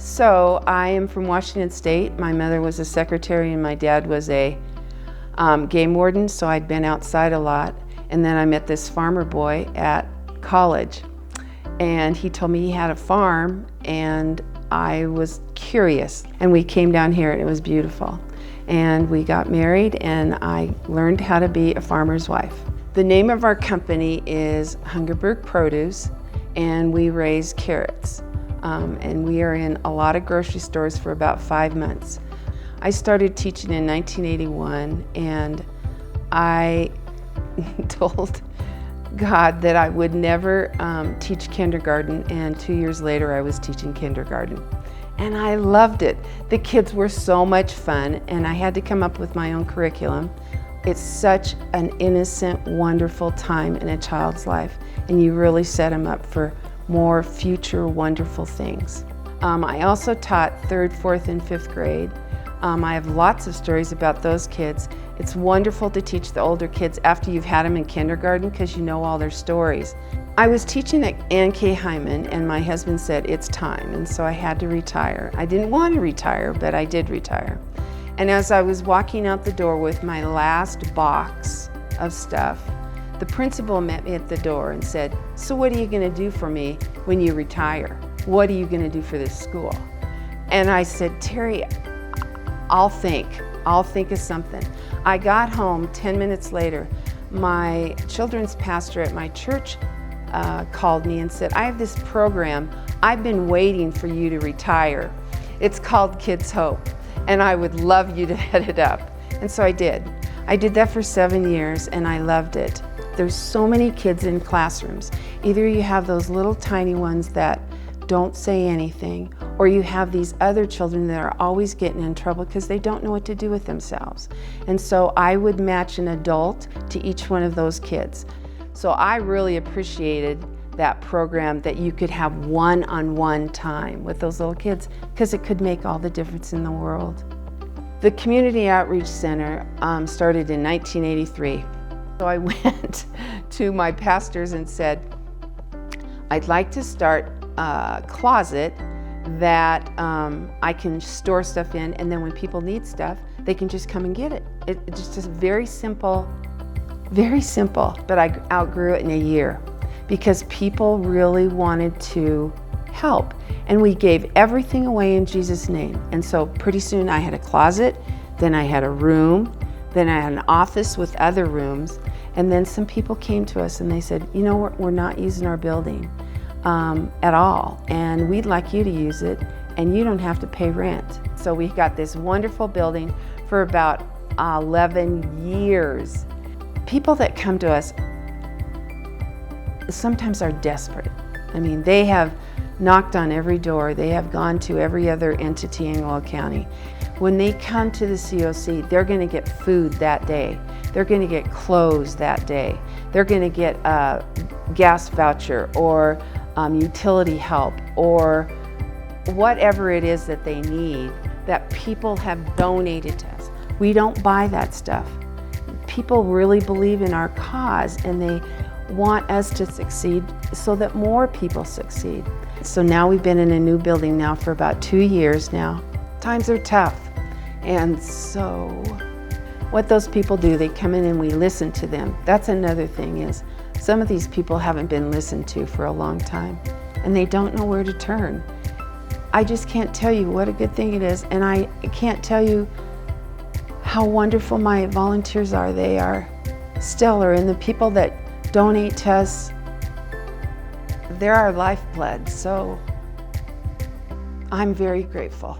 So I am from Washington State. My mother was a secretary and my dad was a game warden, so I'd been outside a lot. And then I met this farmer boy at college, and he told me he had a farm, and I was curious. And we came down here and it was beautiful. And we got married and I learned how to be a farmer's wife. The name of our company is Hungenberg Produce, and we raise carrots. And we are in a lot of grocery stores for about 5 months. I started teaching in 1981, and I told God that I would never teach kindergarten, and 2 years later I was teaching kindergarten. And I loved it. The kids were so much fun, and I had to come up with my own curriculum. It's such an innocent, wonderful time in a child's life, and you really set them up for more future wonderful things. I also taught 3rd, 4th, and 5th grade. I have lots of stories about those kids. It's wonderful to teach the older kids after you've had them in kindergarten because you know all their stories. I was teaching at Ann K. Hyman, and my husband said it's time, and so I had to retire. I didn't want to retire, but I did retire. And as I was walking out the door with my last box of stuff, the principal met me at the door and said, "So what are you going to do for me when you retire? What are you going to do for this school?" And I said, "Terry, I'll think of something." I got home 10 minutes later. My children's pastor at my church called me and said, "I have this program. I've been waiting for you to retire. It's called Kids Hope, and I would love you to head it up." And so I did. I did that for 7 years, and I loved it. There's so many kids in classrooms. Either you have those little tiny ones that don't say anything, or you have these other children that are always getting in trouble because they don't know what to do with themselves. And so I would match an adult to each one of those kids. So I really appreciated that program, that you could have one-on-one time with those little kids, because it could make all the difference in the world. The Community Outreach Center started in 1983. So I went to my pastors and said, "I'd like to start a closet that I can store stuff in, and then when people need stuff, they can just come and get it." It's just very simple, but I outgrew it in a year because people really wanted to help. And we gave everything away in Jesus' name. And so pretty soon I had a closet, then I had a room, then I had an office with other rooms, and then some people came to us and they said, "You know, we're not using our building at all, and we'd like you to use it, and you don't have to pay rent." So we got this wonderful building for about 11 years. People that come to us sometimes are desperate. I mean, they have knocked on every door. They have gone to every other entity in Will County. When they come to the COC, they're going to get food that day. They're going to get clothes that day. They're going to get a gas voucher or utility help or whatever it is that they need that people have donated to us. We don't buy that stuff. People really believe in our cause, and they want us to succeed so that more people succeed. So now we've been in a new building now for about 2 years now. Times are tough. And so what those people do, they come in and we listen to them. That's another thing, is some of these people haven't been listened to for a long time, and they don't know where to turn. I just can't tell you what a good thing it is, and I can't tell you how wonderful my volunteers are. They are stellar, and the people that donate to us, they're our lifeblood, so I'm very grateful.